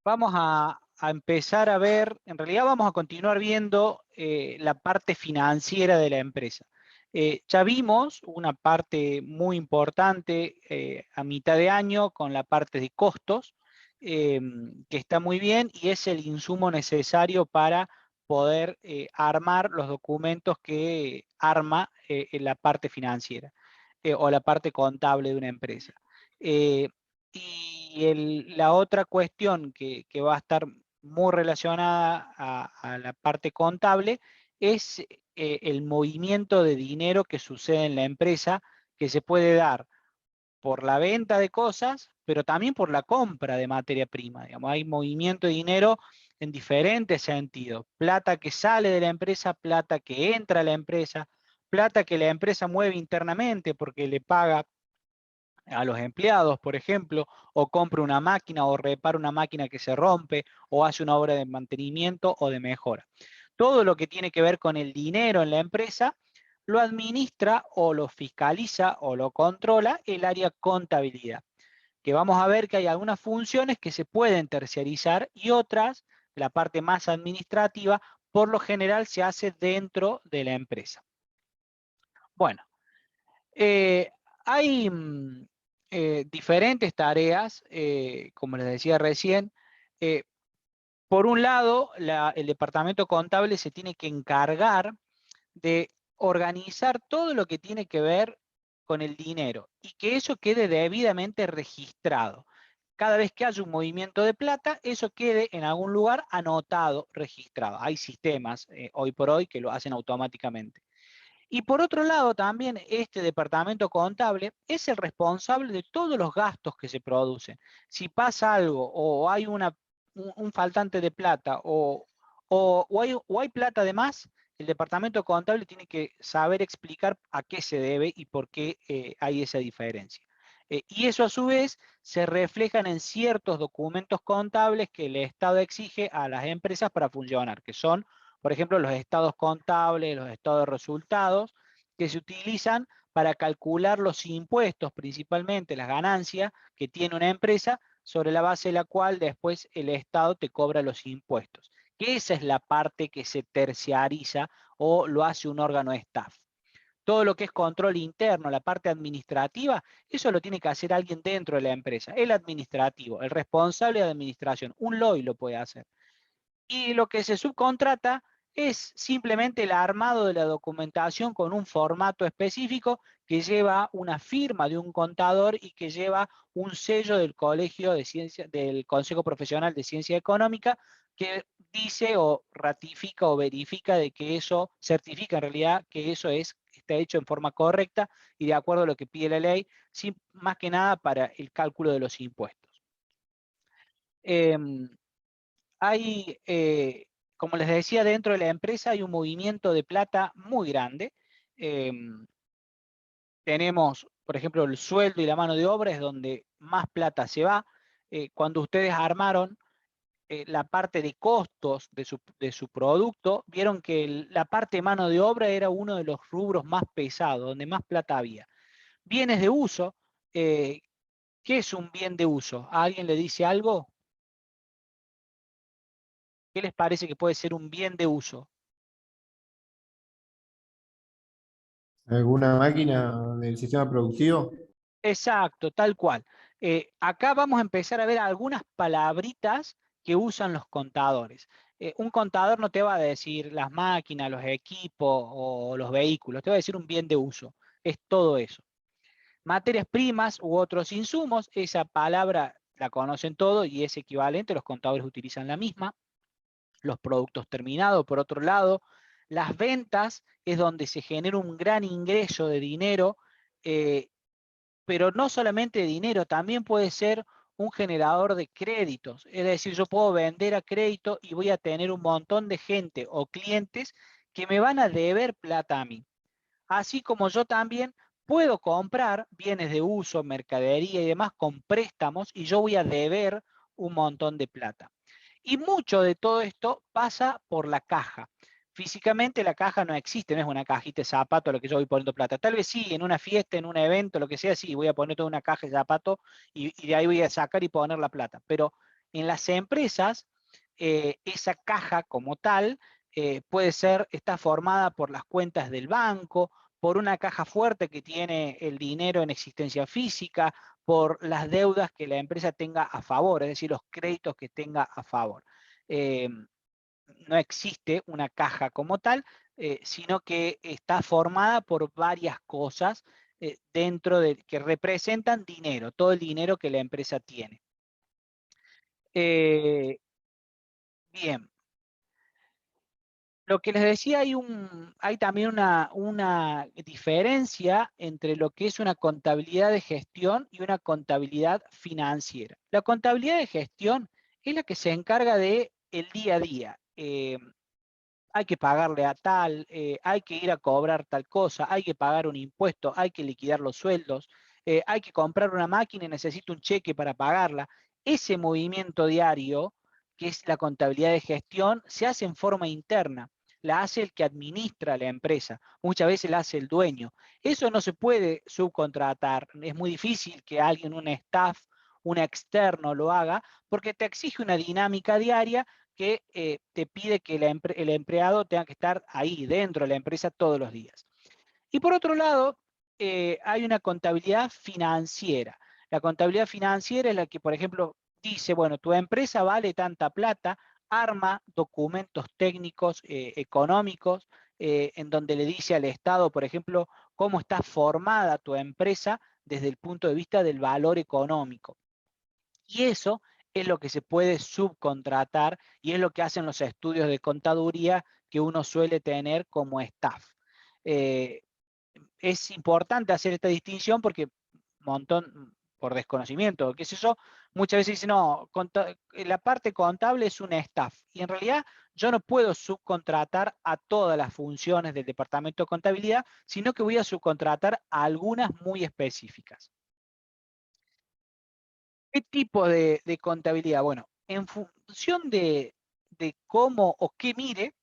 Vamos a empezar a ver, en realidad vamos a continuar viendo la parte financiera de la empresa. Ya vimos una parte muy importante a mitad de año con la parte de costos, que está muy bien y es el insumo necesario para poder armar los documentos que arma en la parte financiera o la parte contable de una empresa. Eh, la otra cuestión que va a estar muy relacionada a la parte contable es el movimiento de dinero que sucede en la empresa, que se puede dar por la venta de cosas, pero también por la compra de materia prima. Digamos, hay movimiento de dinero en diferentes sentidos. Plata que sale de la empresa, plata que entra a la empresa, plata que la empresa mueve internamente porque le paga a los empleados, por ejemplo, o compra una máquina o repara una máquina que se rompe o hace una obra de mantenimiento o de mejora. Todo lo que tiene que ver con el dinero en la empresa lo administra o lo fiscaliza o lo controla el área contabilidad, que vamos a ver que hay algunas funciones que se pueden terciarizar y otras, la parte más administrativa, por lo general se hace dentro de la empresa. Bueno, eh, hay diferentes tareas, como les decía recién. Eh, por un lado, el departamento contable se tiene que encargar de organizar todo lo que tiene que ver con el dinero y que eso quede debidamente registrado. Cada vez que haya un movimiento de plata, eso quede en algún lugar anotado, registrado. Hay sistemas hoy por hoy que lo hacen automáticamente. Y por otro lado, también este departamento contable es el responsable de todos los gastos que se producen. Si pasa algo o hay un faltante de plata o hay plata de más, el departamento contable tiene que saber explicar a qué se debe y por qué hay esa diferencia. Y eso a su vez se reflejan en ciertos documentos contables que el Estado exige a las empresas para funcionar, que son, por ejemplo, los estados contables, los estados de resultados, que se utilizan para calcular los impuestos, principalmente las ganancias que tiene una empresa, sobre la base de la cual después el Estado te cobra los impuestos. Que esa es la parte que se terciariza o lo hace un órgano staff. Todo lo que es control interno, la parte administrativa, eso lo tiene que hacer alguien dentro de la empresa. El administrativo, el responsable de administración, un LOI lo puede hacer. Y lo que se subcontrata es simplemente el armado de la documentación con un formato específico que lleva una firma de un contador y que lleva un sello del Colegio de Ciencia, del Consejo Profesional de Ciencia Económica, que dice o ratifica o verifica de que eso, certifica en realidad que eso está hecho en forma correcta y de acuerdo a lo que pide la ley, más que nada para el cálculo de los impuestos. Hay, como les decía, dentro de la empresa hay un movimiento de plata muy grande. Eh, Tenemos, por ejemplo, el sueldo y la mano de obra es donde más plata se va. Cuando ustedes armaron la parte de costos de su producto, vieron que la parte de mano de obra era uno de los rubros más pesados, donde más plata había. Bienes de uso, eh, ¿qué es un bien de uso? ¿A alguien le dice algo? ¿Qué les parece que puede ser un bien de uso? ¿Alguna máquina del sistema productivo? Exacto, tal cual. Acá vamos a empezar a ver algunas palabritas que usan los contadores. Un contador no te va a decir las máquinas, los equipos o los vehículos, te va a decir un bien de uso. Es todo eso. Materias primas u otros insumos, esa palabra la conocen todos y es equivalente, los contadores utilizan la misma. Los productos terminados, por otro lado, las ventas es donde se genera un gran ingreso de dinero. eh, pero no solamente de dinero, también puede ser un generador de créditos. Es decir, yo puedo vender a crédito y voy a tener un montón de gente o clientes que me van a deber plata a mí. Así como yo también puedo comprar bienes de uso, mercadería y demás con préstamos y yo voy a deber un montón de plata. Y mucho de todo esto pasa por la caja. Físicamente la caja no existe, no es una cajita de zapato a lo que yo voy poniendo plata. Tal vez sí, en una fiesta, en un evento, lo que sea, sí, voy a poner toda una caja de zapato y de ahí voy a sacar y poner la plata. Pero En las empresas, esa caja como tal está formada por las cuentas del banco, por una caja fuerte que tiene el dinero en existencia física, por las deudas que la empresa tenga a favor, es decir, los créditos que tenga a favor. No existe una caja como tal, sino que está formada por varias cosas que representan dinero, todo el dinero que la empresa tiene. Bien, lo que les decía, hay también una diferencia entre lo que es una contabilidad de gestión y una contabilidad financiera. La contabilidad de gestión es la que se encarga de el día a día. Hay que pagarle a tal, hay que ir a cobrar tal cosa, hay que pagar un impuesto, hay que liquidar los sueldos, hay que comprar una máquina y necesito un cheque para pagarla. Ese movimiento diario, que es la contabilidad de gestión, se hace en forma interna. La hace el que administra la empresa, muchas veces la hace el dueño. Eso no se puede subcontratar, es muy difícil que alguien, un staff, un externo lo haga, porque te exige una dinámica diaria que te pide que el empleado tenga que estar ahí, dentro de la empresa todos los días. Y por otro lado, hay una contabilidad financiera. La contabilidad financiera es la que, por ejemplo, dice, bueno, tu empresa vale tanta plata, arma documentos técnicos, económicos, en donde le dice al Estado, por ejemplo, cómo está formada tu empresa desde el punto de vista del valor económico. Y eso es lo que se puede subcontratar y es lo que hacen los estudios de contaduría que uno suele tener como staff. Eh, es importante hacer esta distinción porque por desconocimiento, qué sé yo, muchas veces dicen, no, la parte contable es un staff. Y en realidad yo no puedo subcontratar a todas las funciones del departamento de contabilidad, sino que voy a subcontratar a algunas muy específicas. ¿Qué tipo de contabilidad? Bueno, en función de cómo o qué mire,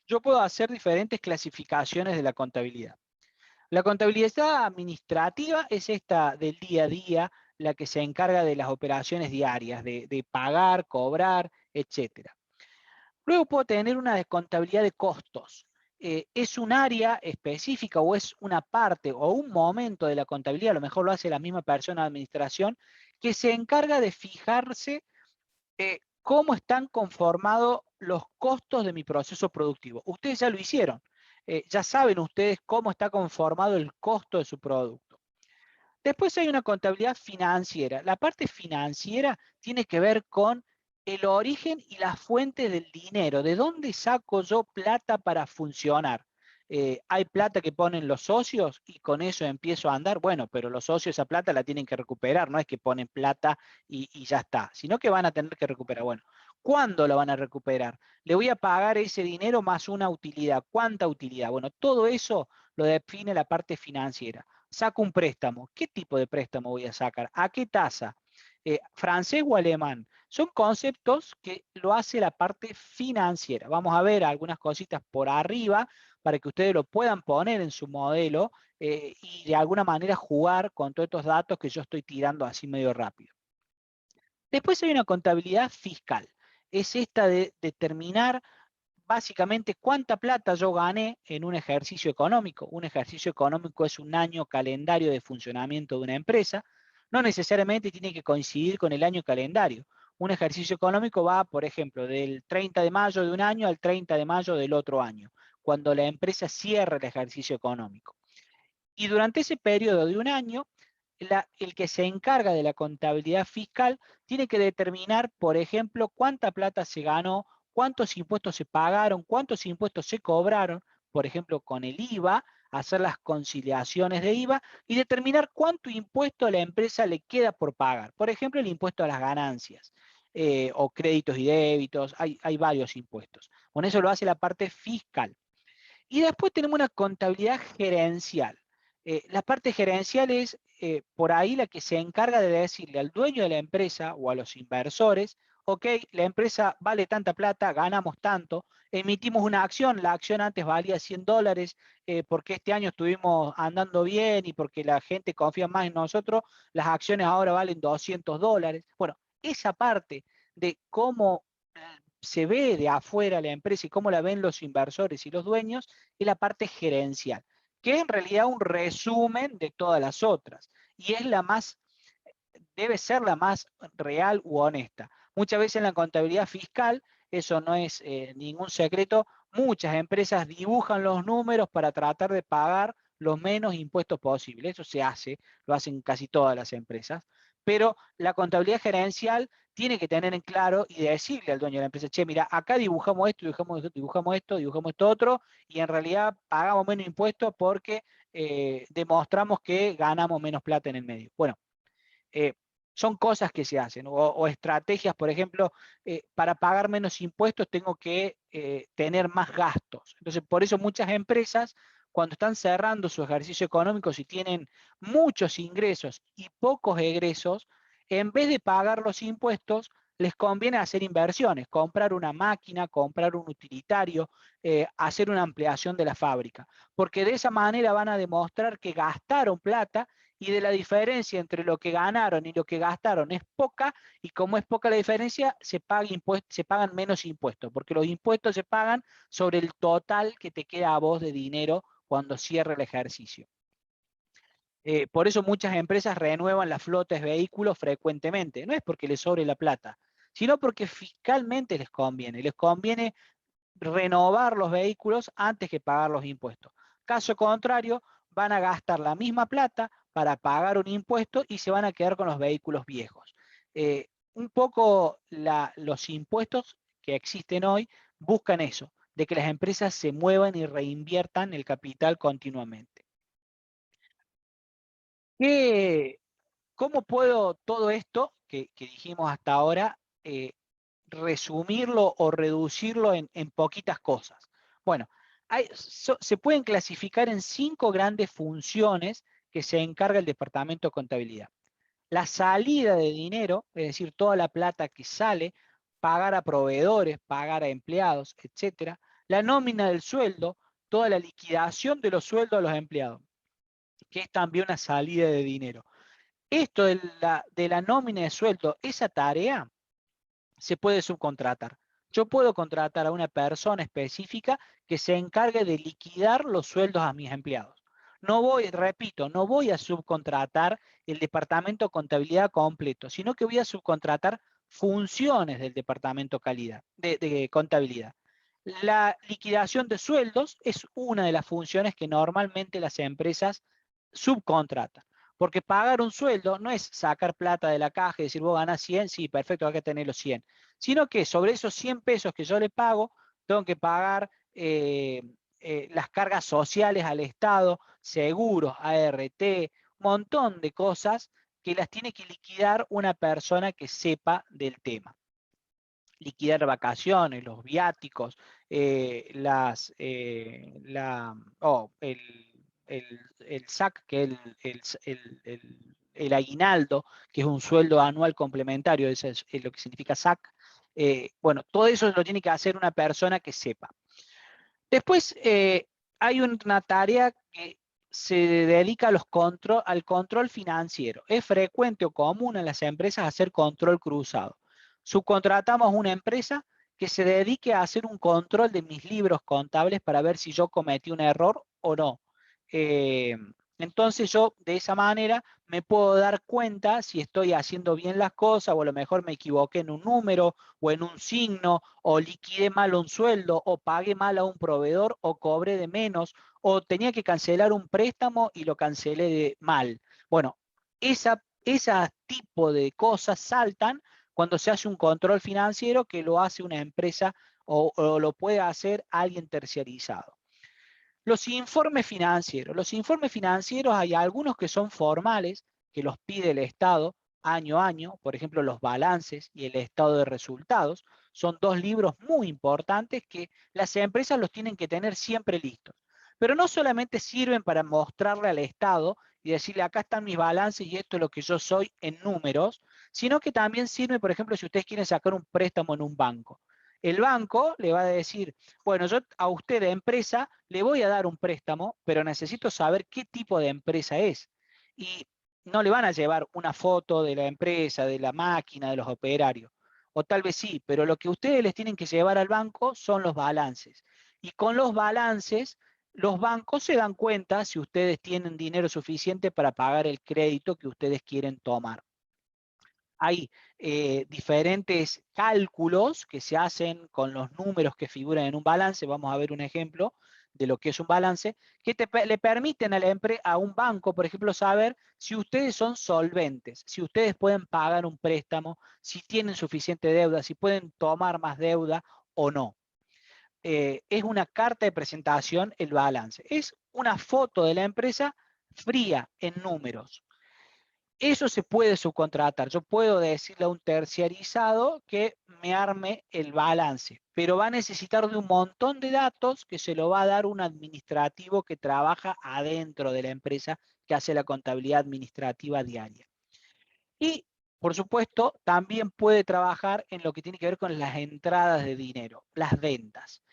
yo puedo hacer diferentes clasificaciones de la contabilidad. La contabilidad administrativa es esta del día a día, la que se encarga de las operaciones diarias, de pagar, cobrar, etcétera. Luego puedo tener una de contabilidad de costos. Es un área específica o es una parte o un momento de la contabilidad, a lo mejor lo hace la misma persona de administración, que se encarga de fijarse cómo están conformados los costos de mi proceso productivo. Ustedes ya lo hicieron. Ya saben ustedes cómo está conformado el costo de su producto. Después hay una contabilidad financiera. La parte financiera tiene que ver con el origen y la fuente del dinero. ¿De dónde saco yo plata para funcionar? Hay plata que ponen los socios y con eso empiezo a andar. Bueno, pero los socios esa plata la tienen que recuperar. No es que ponen plata y ya está, sino que van a tener que recuperar. Bueno, ¿cuándo lo van a recuperar? Le voy a pagar ese dinero más una utilidad. ¿Cuánta utilidad? Bueno, todo eso lo define la parte financiera. Saco un préstamo. ¿Qué tipo de préstamo voy a sacar? ¿A qué tasa? ¿Francés o alemán? Son conceptos que lo hace la parte financiera. Vamos a ver algunas cositas por arriba para que ustedes lo puedan poner en su modelo y de alguna manera jugar con todos estos datos que yo estoy tirando así medio rápido. Después hay una contabilidad fiscal. Es esta de determinar básicamente cuánta plata yo gané en un ejercicio económico. Un ejercicio económico es un año calendario de funcionamiento de una empresa. No necesariamente tiene que coincidir con el año calendario. Un ejercicio económico va, por ejemplo, del 30 de mayo de un año al 30 de mayo del otro año, cuando la empresa cierra el ejercicio económico. Y durante ese periodo de un año, el que se encarga de la contabilidad fiscal tiene que determinar, por ejemplo, cuánta plata se ganó, cuántos impuestos se pagaron, cuántos impuestos se cobraron, por ejemplo, con el IVA, hacer las conciliaciones de IVA y determinar cuánto impuesto a la empresa le queda por pagar. Por ejemplo, el impuesto a las ganancias o créditos y débitos, hay varios impuestos. Con eso lo hace la parte fiscal. Y después tenemos una contabilidad gerencial. La parte gerencial es por ahí la que se encarga de decirle al dueño de la empresa o a los inversores, ok, la empresa vale tanta plata, ganamos tanto, emitimos una acción, la acción antes valía $100, porque este año estuvimos andando bien y porque la gente confía más en nosotros, las acciones ahora valen $200. Bueno, esa parte de cómo se ve de afuera la empresa y cómo la ven los inversores y los dueños, es la parte gerencial, que es en realidad un resumen de todas las otras. Y es la más, debe ser la más real u honesta. Muchas veces en la contabilidad fiscal, eso no es ningún secreto, muchas empresas dibujan los números para tratar de pagar los menos impuestos posibles. Eso se hace, lo hacen casi todas las empresas. Pero la contabilidad gerencial tiene que tener en claro y decirle al dueño de la empresa, che, mira, acá dibujamos esto, dibujamos esto otro, y en realidad pagamos menos impuestos porque demostramos que ganamos menos plata en el medio. Bueno, eh, son cosas que se hacen, o estrategias, por ejemplo, para pagar menos impuestos tengo que tener más gastos. Entonces, por eso muchas empresas, cuando están cerrando su ejercicio económico, si tienen muchos ingresos y pocos egresos, en vez de pagar los impuestos, les conviene hacer inversiones, comprar una máquina, comprar un utilitario, hacer una ampliación de la fábrica, porque de esa manera van a demostrar que gastaron plata, y de la diferencia entre lo que ganaron y lo que gastaron es poca, y como es poca la diferencia, se pagan menos impuestos, porque los impuestos se pagan sobre el total que te queda a vos de dinero cuando cierre el ejercicio. Por eso muchas empresas renuevan las flotas de vehículos frecuentemente. No es porque les sobre la plata, sino porque fiscalmente les conviene. Les conviene renovar los vehículos antes que pagar los impuestos. Caso contrario, van a gastar la misma plata para pagar un impuesto y se van a quedar con los vehículos viejos. Un poco los impuestos que existen hoy buscan eso, de que las empresas se muevan y reinviertan el capital continuamente. ¿Cómo puedo todo esto que dijimos hasta ahora resumirlo o reducirlo en poquitas cosas? Bueno, se pueden clasificar en 5 grandes funciones que se encarga el Departamento de Contabilidad. La salida de dinero, es decir, toda la plata que sale, pagar a proveedores, pagar a empleados, etcétera. La nómina del sueldo, toda la liquidación de los sueldos a los empleados, que es también una salida de dinero. Esto de la nómina de sueldo, esa tarea se puede subcontratar. Yo puedo contratar a una persona específica que se encargue de liquidar los sueldos a mis empleados. No voy, repito, no voy a subcontratar el departamento de contabilidad completo, sino que voy a subcontratar funciones del departamento de contabilidad. La liquidación de sueldos es una de las funciones que normalmente las empresas subcontratan. Porque pagar un sueldo no es sacar plata de la caja y decir, vos ganás 100, sí, perfecto, hay que tener los 100. Sino que sobre esos 100 pesos que yo le pago, tengo que pagar las cargas sociales al Estado, seguros, ART, un montón de cosas que las tiene que liquidar una persona que sepa del tema. Liquidar vacaciones, los viáticos, el SAC, que es el aguinaldo, que es un sueldo anual complementario, eso es lo que significa SAC. Bueno, todo eso lo tiene que hacer una persona que sepa. Después hay una tarea que se dedica al control financiero. Es frecuente o común en las empresas hacer control cruzado. Subcontratamos una empresa que se dedique a hacer un control de mis libros contables para ver si yo cometí un error o no. Entonces yo de esa manera me puedo dar cuenta si estoy haciendo bien las cosas, o a lo mejor me equivoqué en un número o en un signo, o liquidé mal un sueldo, o pagué mal a un proveedor, o cobré de menos, o tenía que cancelar un préstamo y lo cancelé mal. Bueno, ese tipo de cosas saltan cuando se hace un control financiero que lo hace una empresa o lo puede hacer alguien terciarizado. Los informes financieros. Los informes financieros hay algunos que son formales, que los pide el Estado año a año, por ejemplo, los balances y el estado de resultados. Son 2 libros muy importantes que las empresas los tienen que tener siempre listos. Pero no solamente sirven para mostrarle al Estado y decirle, acá están mis balances y esto es lo que yo soy en números, sino que también sirve, por ejemplo, si ustedes quieren sacar un préstamo en un banco. El banco le va a decir, bueno, yo a usted de empresa le voy a dar un préstamo, pero necesito saber qué tipo de empresa es. Y no le van a llevar una foto de la empresa, de la máquina, de los operarios. O tal vez sí, pero lo que ustedes les tienen que llevar al banco son los balances. Y con los balances, los bancos se dan cuenta si ustedes tienen dinero suficiente para pagar el crédito que ustedes quieren tomar. Hay diferentes cálculos que se hacen con los números que figuran en un balance. Vamos a ver un ejemplo de lo que es un balance, que le permiten a un banco, por ejemplo, saber si ustedes son solventes, si ustedes pueden pagar un préstamo, si tienen suficiente deuda, si pueden tomar más deuda o no. Es una carta de presentación el balance. Es una foto de la empresa fría en números. Eso se puede subcontratar. Yo puedo decirle a un terciarizado que me arme el balance, pero va a necesitar de un montón de datos que se lo va a dar un administrativo que trabaja adentro de la empresa, que hace la contabilidad administrativa diaria. Y, por supuesto, también puede trabajar en lo que tiene que ver con las entradas de dinero, las ventas.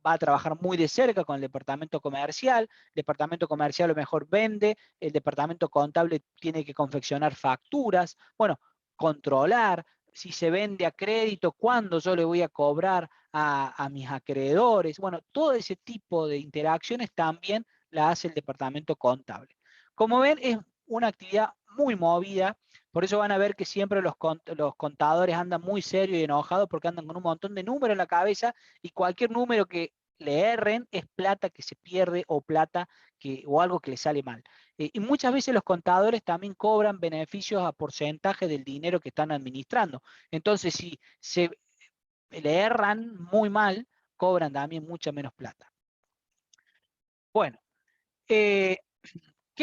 Va a trabajar muy de cerca con el departamento comercial. El departamento comercial a lo mejor vende, el departamento contable tiene que confeccionar facturas, bueno, controlar si se vende a crédito, cuándo yo le voy a cobrar a mis acreedores. Bueno, todo ese tipo de interacciones también la hace el departamento contable. Como ven, es una actividad muy movida, por eso van a ver que siempre los contadores andan muy serios y enojados porque andan con un montón de números en la cabeza y cualquier número que le erren es plata que se pierde o plata o algo que le sale mal. Y muchas veces los contadores también cobran beneficios a porcentaje del dinero que están administrando. Entonces, si se le erran muy mal, cobran también mucha menos plata. Bueno, ¿qué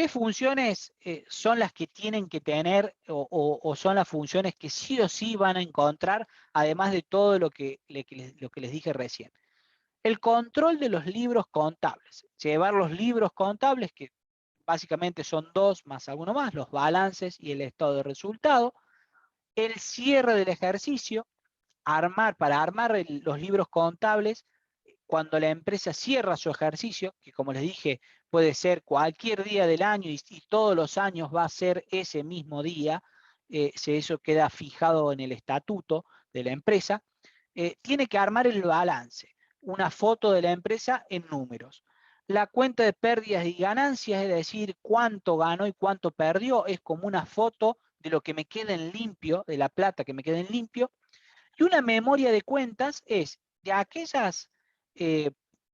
funciones son las que tienen que tener o son las funciones que sí o sí van a encontrar, además de todo lo que les dije recién? El control de los libros contables. Llevar los libros contables, que básicamente son dos más alguno más, los balances y el estado de resultado. El cierre del ejercicio, para armar los libros contables, cuando la empresa cierra su ejercicio, que como les dije, puede ser cualquier día del año y todos los años va a ser ese mismo día, si eso queda fijado en el estatuto de la empresa, tiene que armar el balance, una foto de la empresa en números. La cuenta de pérdidas y ganancias, es decir, cuánto ganó y cuánto perdió, es como una foto de lo que me queda en limpio, de la plata que me queda en limpio. Y una memoria de cuentas es de aquellas eh,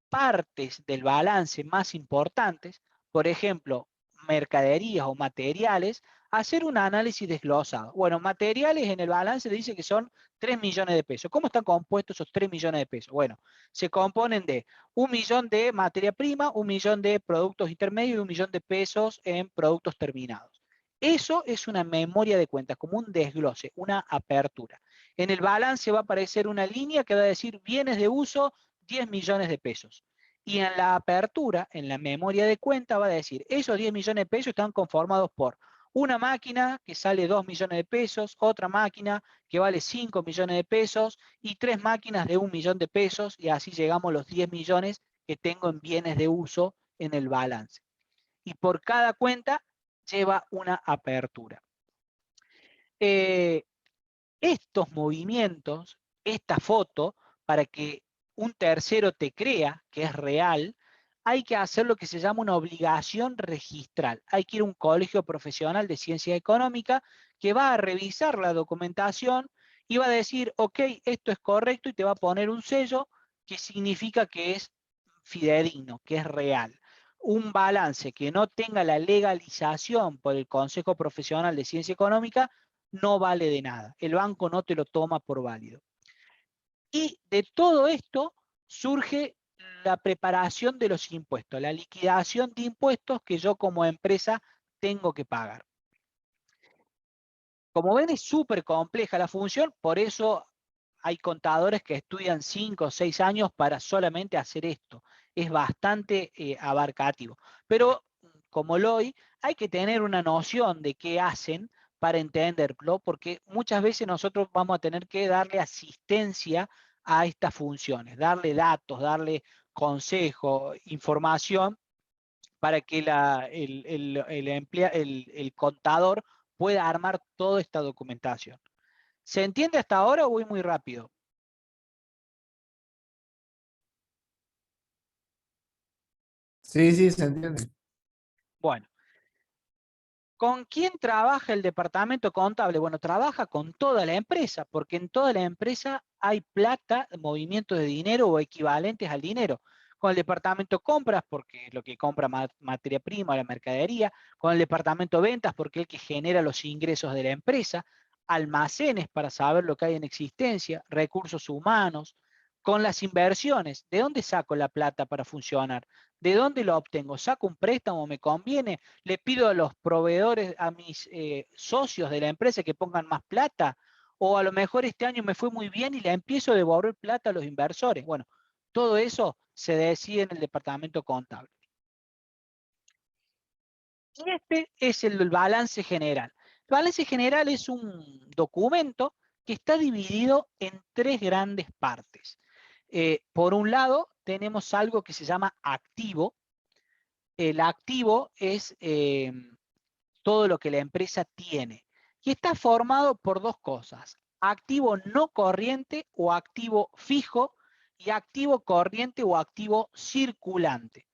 partes del balance más importantes, por ejemplo, mercaderías o materiales, hacer un análisis desglosado. Bueno, materiales en el balance dice que son 3 millones de pesos. ¿Cómo están compuestos esos 3 millones de pesos? Bueno, se componen de 1 millón de materia prima, 1 millón de productos intermedios y 1 millón de pesos en productos terminados. Eso es una memoria de cuentas, como un desglose, una apertura. En el balance va a aparecer una línea que va a decir bienes de uso, 10 millones de pesos. Y en la apertura, en la memoria de cuenta, va a decir, esos 10 millones de pesos están conformados por una máquina que sale 2 millones de pesos, otra máquina que vale 5 millones de pesos y 3 máquinas de 1 millón de pesos, y así llegamos a los 10 millones que tengo en bienes de uso en el balance. Y por cada cuenta lleva una apertura. Estos movimientos, esta foto, para que un tercero te crea que es real, hay que hacer lo que se llama una obligación registral. Hay que ir a un colegio profesional de ciencia económica que va a revisar la documentación y va a decir, ok, esto es correcto, y te va a poner un sello que significa que es fidedigno, que es real. Un balance que no tenga la legalización por el Consejo Profesional de Ciencia Económica no vale de nada. El banco no te lo toma por válido. Y de todo esto surge la preparación de los impuestos, la liquidación de impuestos que yo como empresa tengo que pagar. Como ven, es súper compleja la función, por eso hay contadores que estudian 5 o 6 años para solamente hacer esto. Es bastante abarcativo. Pero como LOI, hay que tener una noción de qué hacen para entenderlo, porque muchas veces nosotros vamos a tener que darle asistencia a estas funciones, darle datos, darle consejo, información para que el contador pueda armar toda esta documentación. ¿Se entiende hasta ahora o voy muy rápido? Sí, sí, se entiende. Bueno. ¿Con quién trabaja el departamento contable? Bueno, trabaja con toda la empresa, porque en toda la empresa hay plata, movimientos de dinero o equivalentes al dinero. Con el departamento compras, porque es lo que compra materia prima, la mercadería. Con el departamento ventas, porque es el que genera los ingresos de la empresa. Almacenes, para saber lo que hay en existencia. Recursos humanos. Con las inversiones, ¿de dónde saco la plata para funcionar? ¿De dónde lo obtengo? ¿Saco un préstamo? ¿Me conviene? ¿Le pido a los proveedores, a mis socios de la empresa que pongan más plata? ¿O a lo mejor este año me fue muy bien y le empiezo a devolver plata a los inversores? Bueno, todo eso se decide en el departamento contable. Y este es el balance general. El balance general es un documento que está dividido en tres grandes partes. Por un lado, tenemos algo que se llama activo. El activo es todo lo que la empresa tiene. Y está formado por dos cosas: activo no corriente o activo fijo, y activo corriente o activo circulante.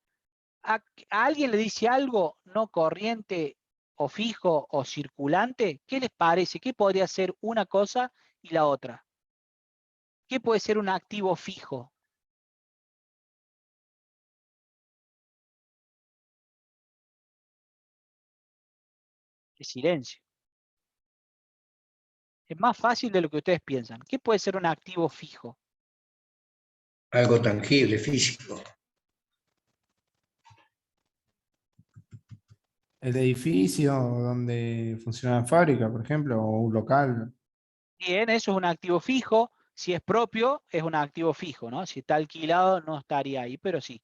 ¿A alguien le dice algo no corriente o fijo o circulante? ¿Qué les parece? ¿Qué podría ser una cosa y la otra? ¿Qué puede ser un activo fijo? El silencio. Es más fácil de lo que ustedes piensan. ¿Qué puede ser un activo fijo? Algo tangible, físico. El edificio donde funciona la fábrica, por ejemplo, o un local. Bien, eso es un activo fijo. Si es propio, es un activo fijo, ¿no? Si está alquilado, no estaría ahí, pero sí.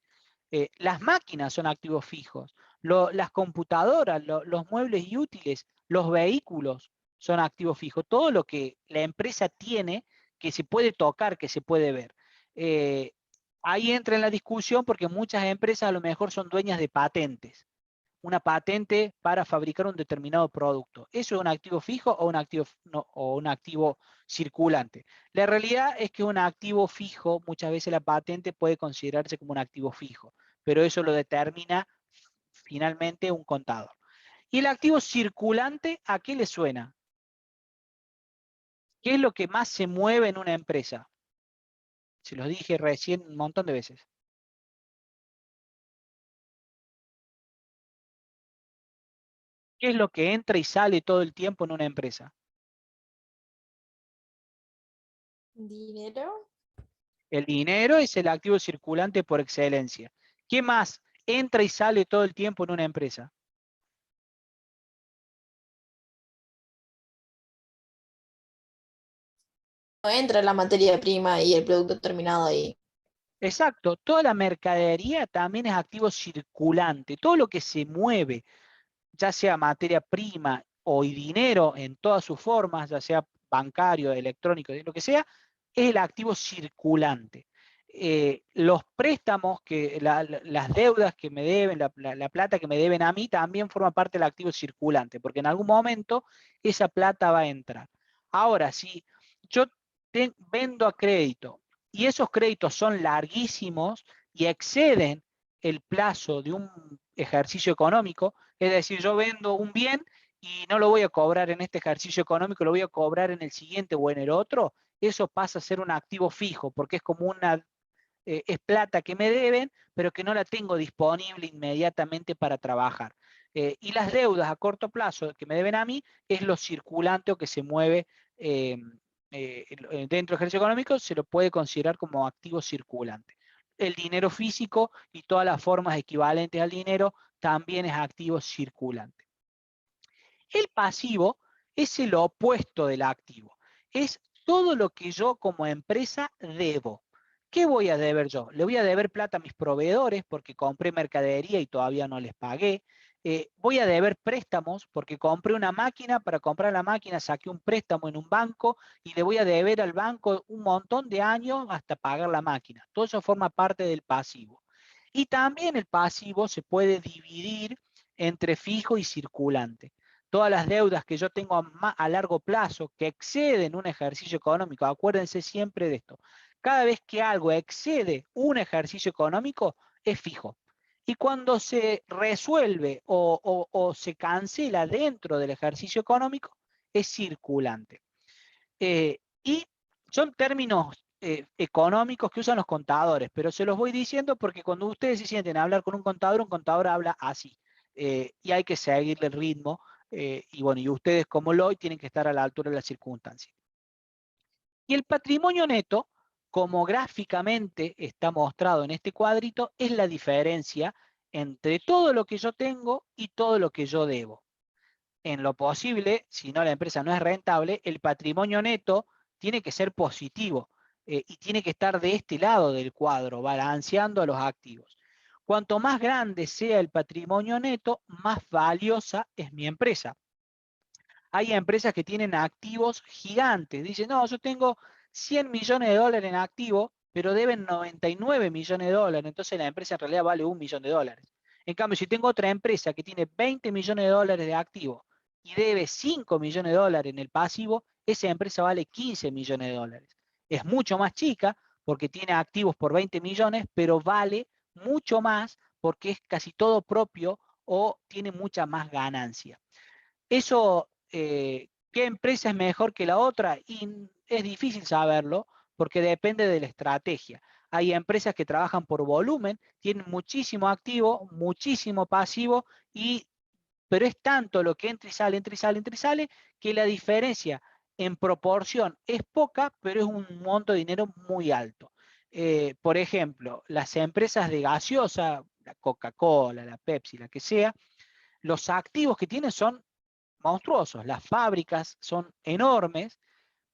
Las máquinas son activos fijos. Las computadoras, los muebles y útiles, los vehículos son activos fijos. Todo lo que la empresa tiene que se puede tocar, que se puede ver. Eh, Ahí entra en la discusión porque muchas empresas a lo mejor son dueñas de patentes, una patente para fabricar un determinado producto. ¿Eso es un activo fijo o un activo, no, o un activo circulante? La realidad es que un activo fijo, muchas veces la patente puede considerarse como un activo fijo, pero eso lo determina finalmente un contador. ¿Y el activo circulante a qué le suena? ¿Qué es lo que más se mueve en una empresa? Se los dije recién un montón de veces. ¿Qué es lo que entra y sale todo el tiempo en una empresa? Dinero. El dinero es el activo circulante por excelencia. ¿Qué más entra y sale todo el tiempo en una empresa? No entra la materia prima y el producto terminado ahí. Exacto, toda la mercadería también es activo circulante. Todo lo que se mueve, ya sea materia prima o dinero en todas sus formas, ya sea bancario, electrónico, lo que sea, es el activo circulante. Los préstamos, las deudas que me deben, la plata que me deben a mí, también forma parte del activo circulante, porque en algún momento esa plata va a entrar. Ahora, si yo vendo a crédito y esos créditos son larguísimos y exceden el plazo de un ejercicio económico, es decir, yo vendo un bien y no lo voy a cobrar en este ejercicio económico, lo voy a cobrar en el siguiente o en el otro, eso pasa a ser un activo fijo, porque es como es plata que me deben, pero que no la tengo disponible inmediatamente para trabajar. Y las deudas a corto plazo que me deben a mí es lo circulante o que se mueve dentro del ejercicio económico, se lo puede considerar como activo circulante. El dinero físico y todas las formas equivalentes al dinero también es activo circulante. El pasivo es el opuesto del activo. Es todo lo que yo como empresa debo. ¿Qué voy a deber yo? Le voy a deber plata a mis proveedores porque compré mercadería y todavía no les pagué. Voy a deber préstamos porque compré una máquina, para comprar la máquina saqué un préstamo en un banco y le voy a deber al banco un montón de años hasta pagar la máquina. Todo eso forma parte del pasivo. Y también el pasivo se puede dividir entre fijo y circulante. Todas las deudas que yo tengo a largo plazo que exceden un ejercicio económico, acuérdense siempre de esto. Cada vez que algo excede un ejercicio económico, es fijo. Y cuando se resuelve o se cancela dentro del ejercicio económico, es circulante. Y son términos económicos que usan los contadores, pero se los voy diciendo porque cuando ustedes se sienten a hablar con un contador habla así. Y hay que seguirle el ritmo. Y bueno, y ustedes como Lloyd tienen que estar a la altura de las circunstancias. Y el patrimonio neto, como gráficamente está mostrado en este cuadrito, es la diferencia entre todo lo que yo tengo y todo lo que yo debo. En lo posible, si no la empresa no es rentable, el patrimonio neto tiene que ser positivo y tiene que estar de este lado del cuadro, balanceando a los activos. Cuanto más grande sea el patrimonio neto, más valiosa es mi empresa. Hay empresas que tienen activos gigantes. Dicen, no, yo tengo 100 millones de dólares en activo, pero deben 99 millones de dólares. Entonces la empresa en realidad vale 1 millón de dólares. En cambio, si tengo otra empresa que tiene 20 millones de dólares de activo y debe 5 millones de dólares en el pasivo, esa empresa vale 15 millones de dólares. Es mucho más chica porque tiene activos por 20 millones, pero vale mucho más porque es casi todo propio o tiene mucha más ganancia. Eso, ¿qué empresa es mejor que la otra? Y es difícil saberlo porque depende de la estrategia. Hay empresas que trabajan por volumen, tienen muchísimo activo, muchísimo pasivo, pero es tanto lo que entra y sale, entra y sale, entra y sale, que la diferencia en proporción es poca, pero es un monto de dinero muy alto. Por ejemplo, las empresas de gaseosa, la Coca-Cola, la Pepsi, la que sea, los activos que tienen son monstruosos. Las fábricas son enormes,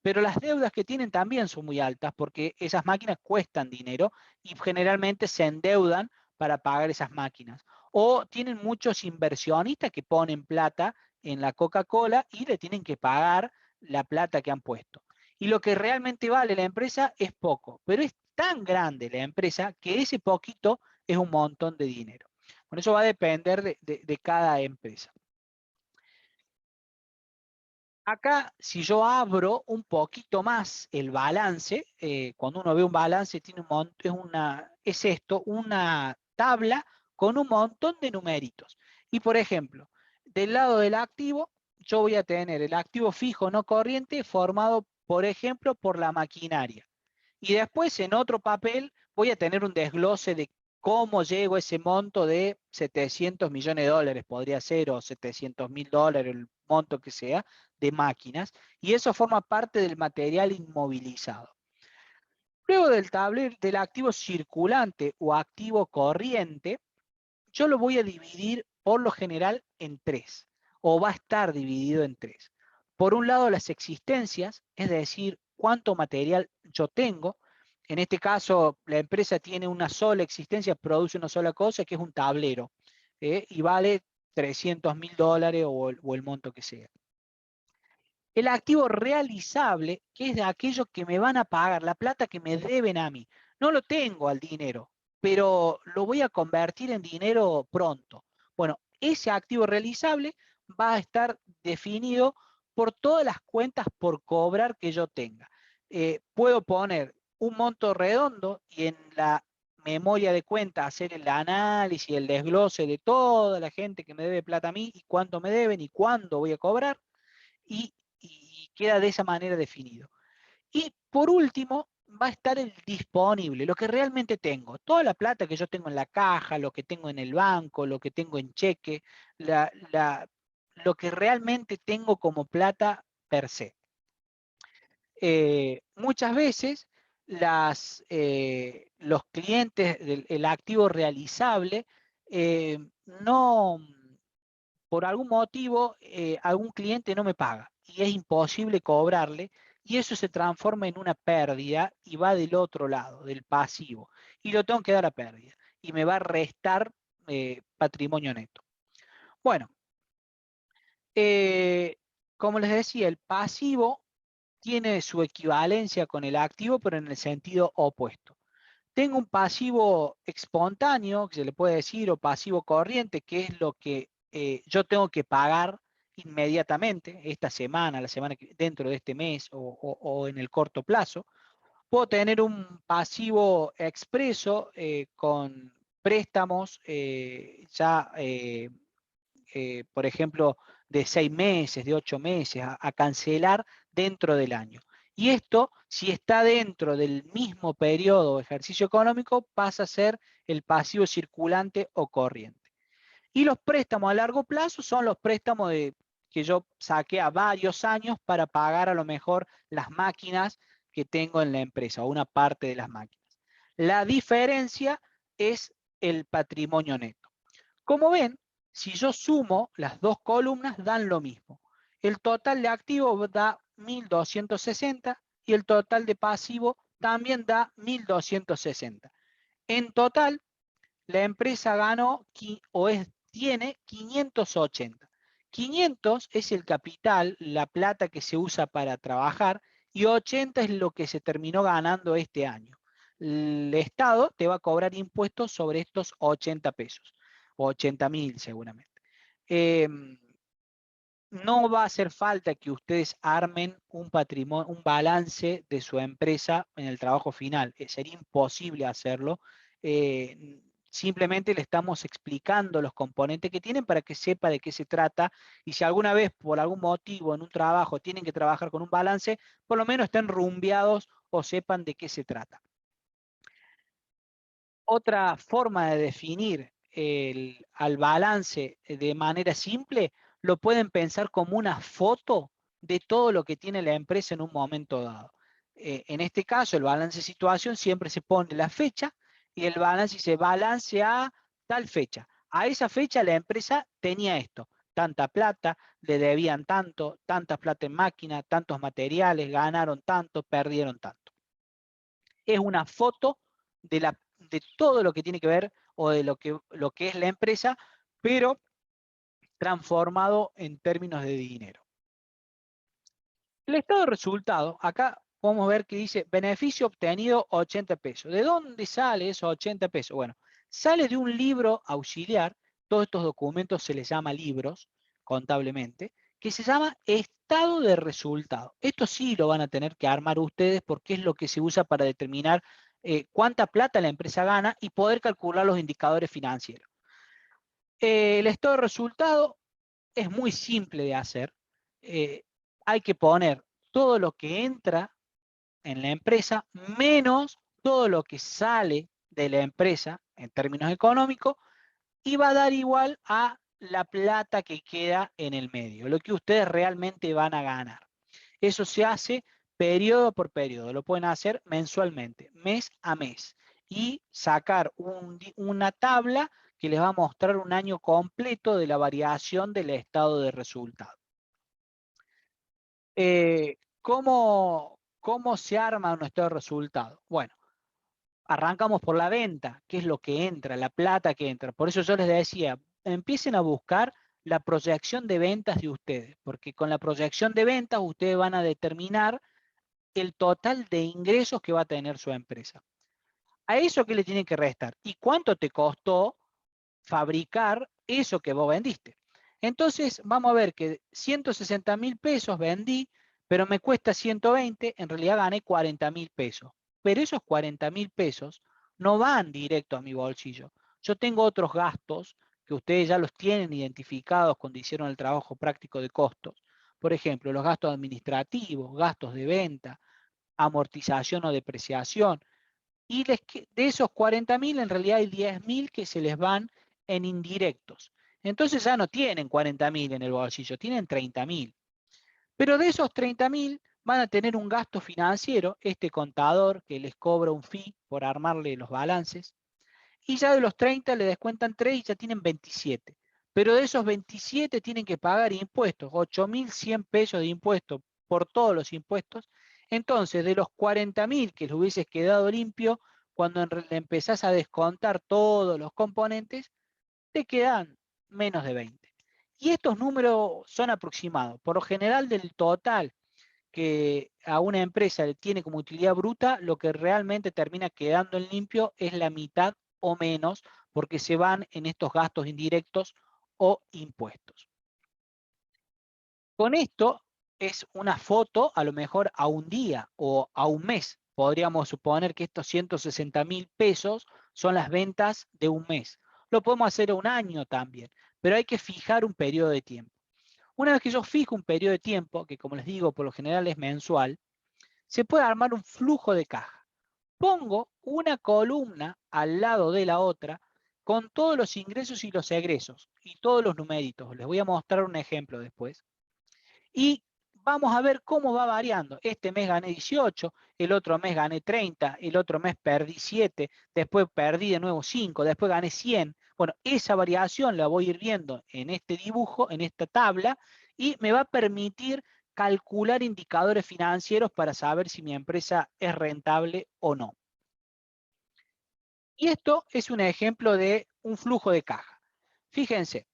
pero las deudas que tienen también son muy altas porque esas máquinas cuestan dinero y generalmente se endeudan para pagar esas máquinas. O tienen muchos inversionistas que ponen plata en la Coca-Cola y le tienen que pagar la plata que han puesto. Y lo que realmente vale la empresa es poco, pero es tan grande la empresa que ese poquito es un montón de dinero. Bueno, eso va a depender de cada empresa. Acá, si yo abro un poquito más el balance, cuando uno ve un balance, tiene es esto, una tabla con un montón de numeritos. Y por ejemplo, del lado del activo, yo voy a tener el activo fijo no corriente formado, por ejemplo, por la maquinaria. Y después en otro papel voy a tener un desglose de cómo llego a ese monto de 700 millones de dólares, podría ser, o 700.000 dólares, el monto que sea, de máquinas. Y eso forma parte del material inmovilizado. Luego del tablero del activo circulante o activo corriente, yo lo voy a dividir por lo general en tres, o va a estar dividido en tres. Por un lado, las existencias, es decir, cuánto material yo tengo. En este caso, la empresa tiene una sola existencia, produce una sola cosa, que es un tablero, y vale 300.000 dólares o el monto que sea. El activo realizable, que es de aquellos que me van a pagar, la plata que me deben a mí. No lo tengo al dinero, pero lo voy a convertir en dinero pronto. Bueno, ese activo realizable va a estar definido por todas las cuentas por cobrar que yo tenga. Puedo poner un monto redondo y en la memoria de cuenta hacer el análisis, el desglose de toda la gente que me debe plata a mí y cuánto me deben y cuándo voy a cobrar. Y queda de esa manera definido. Y por último, va a estar el disponible, lo que realmente tengo. Toda la plata que yo tengo en la caja, lo que tengo en el banco, lo que tengo en cheque, lo que realmente tengo como plata per se. Muchas veces los clientes del activo realizable no, por algún motivo, algún cliente no me paga y es imposible cobrarle y eso se transforma en una pérdida y va del otro lado, del pasivo, y lo tengo que dar a pérdida y me va a restar patrimonio neto. Bueno, como les decía, el pasivo tiene su equivalencia con el activo, pero en el sentido opuesto. Tengo un pasivo espontáneo, que se le puede decir, o pasivo corriente, que es lo que yo tengo que pagar inmediatamente, esta semana, dentro de este mes o en el corto plazo. Puedo tener un pasivo expreso con préstamos por ejemplo, de 6 meses, de 8 meses, a cancelar dentro del año. Y esto, si está dentro del mismo periodo o ejercicio económico, pasa a ser el pasivo circulante o corriente. Y los préstamos a largo plazo son los préstamos que yo saqué a varios años para pagar a lo mejor las máquinas que tengo en la empresa o una parte de las máquinas. La diferencia es el patrimonio neto. Como ven, si yo sumo las dos columnas dan lo mismo. El total de activos da 1.260 y el total de pasivo también da 1.260. En total, la empresa ganó tiene 580. 500 es el capital, la plata que se usa para trabajar, y 80 es lo que se terminó ganando este año. El Estado te va a cobrar impuestos sobre estos 80 pesos, o 80.000 seguramente. No va a hacer falta que ustedes armen un patrimonio, un balance de su empresa en el trabajo final. Sería imposible hacerlo. Simplemente le estamos explicando los componentes que tienen para que sepa de qué se trata, y si alguna vez por algún motivo en un trabajo tienen que trabajar con un balance, por lo menos estén rumbeados o sepan de qué se trata. Otra forma de definir al balance de manera simple, lo pueden pensar como una foto de todo lo que tiene la empresa en un momento dado. En este caso, el balance de situación siempre se pone la fecha y el balance dice balance a tal fecha. A esa fecha la empresa tenía esto, tanta plata, le debían tanto, tantas plata en máquina, tantos materiales, ganaron tanto, perdieron tanto. Es una foto de todo lo que tiene que ver o de lo que es la empresa, pero transformado en términos de dinero. El estado de resultado, acá podemos ver que dice beneficio obtenido 80 pesos. ¿De dónde sale esos 80 pesos? Bueno, sale de un libro auxiliar, todos estos documentos se les llama libros contablemente, que se llama estado de resultado. Esto sí lo van a tener que armar ustedes porque es lo que se usa para determinar cuánta plata la empresa gana y poder calcular los indicadores financieros. El estado de resultado es muy simple de hacer. Hay que poner todo lo que entra en la empresa menos todo lo que sale de la empresa en términos económicos, y va a dar igual a la plata que queda en el medio, lo que ustedes realmente van a ganar. Eso se hace periodo por periodo, lo pueden hacer mensualmente, mes a mes, y sacar una tabla que les va a mostrar un año completo de la variación del estado de resultado. ¿Cómo se arma nuestro resultado? Bueno, arrancamos por la venta, que es lo que entra, la plata que entra. Por eso yo les decía, empiecen a buscar la proyección de ventas de ustedes, porque con la proyección de ventas ustedes van a determinar el total de ingresos que va a tener su empresa. ¿A eso qué le tienen que restar? ¿Y cuánto te costó fabricar eso que vos vendiste? Entonces vamos a ver que 160.000 pesos vendí, pero me cuesta 120, en realidad gané 40.000 pesos. Pero esos 40.000 pesos no van directo a mi bolsillo. Yo tengo otros gastos que ustedes ya los tienen identificados cuando hicieron el trabajo práctico de costos. Por ejemplo, los gastos administrativos, gastos de venta, amortización o depreciación. Y de esos 40.000, en realidad hay 10.000 que se les van en indirectos. Entonces ya no tienen 40.000 en el bolsillo, tienen 30.000. Pero de esos 30.000 van a tener un gasto financiero, este contador que les cobra un fee por armarle los balances. Y ya de los 30 le descuentan 3 y ya tienen 27. Pero de esos 27 tienen que pagar impuestos, 8.100 pesos de impuestos por todos los impuestos. Entonces, de los 40.000 que les hubieses quedado limpio, cuando empezás a descontar todos los componentes, te quedan menos de 20. Y estos números son aproximados. Por lo general, del total que a una empresa le tiene como utilidad bruta, lo que realmente termina quedando en limpio es la mitad o menos, porque se van en estos gastos indirectos o impuestos. Con esto es una foto a lo mejor a un día o a un mes. Podríamos suponer que estos 160.000 pesos son las ventas de un mes. Lo podemos hacer a un año también, pero hay que fijar un periodo de tiempo. Una vez que yo fijo un periodo de tiempo, que como les digo, por lo general es mensual, se puede armar un flujo de caja. Pongo una columna al lado de la otra con todos los ingresos y los egresos y todos los numeritos. Les voy a mostrar un ejemplo después. Y vamos a ver cómo va variando. Este mes gané 18, el otro mes gané 30, el otro mes perdí 7, después perdí de nuevo 5, después gané 100. Bueno, esa variación la voy a ir viendo en este dibujo, en esta tabla, y me va a permitir calcular indicadores financieros para saber si mi empresa es rentable o no. Y esto es un ejemplo de un flujo de caja. Fíjense,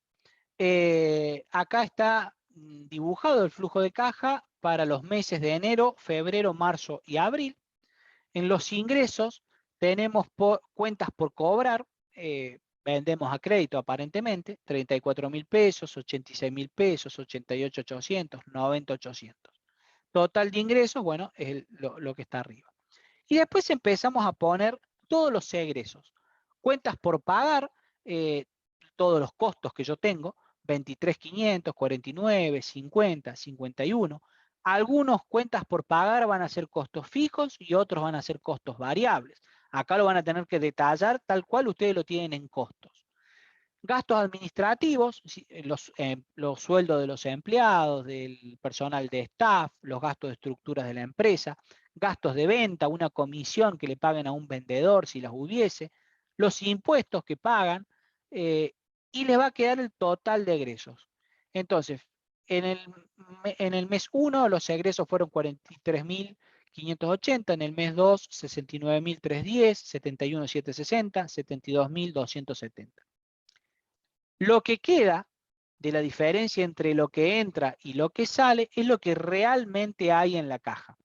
acá está dibujado el flujo de caja para los meses de enero, febrero, marzo y abril. En los ingresos tenemos cuentas por cobrar, vendemos a crédito aparentemente, 34.000 pesos, 86.000 pesos, 88.800, 90.800. Total de ingresos, bueno, es lo que está arriba. Y después empezamos a poner todos los egresos. Cuentas por pagar, todos los costos que yo tengo, 23.500, 49, 50, 51. Algunos cuentas por pagar van a ser costos fijos y otros van a ser costos variables. Acá lo van a tener que detallar tal cual ustedes lo tienen en costos. Gastos administrativos, los sueldos de los empleados, del personal de staff, los gastos de estructuras de la empresa, gastos de venta, una comisión que le paguen a un vendedor si las hubiese, los impuestos que pagan, y les va a quedar el total de egresos. Entonces, en el mes 1 los egresos fueron 43.580, en el mes 2 69.310, 71.760, 72.270. Lo que queda de la diferencia entre lo que entra y lo que sale es lo que realmente hay en la caja.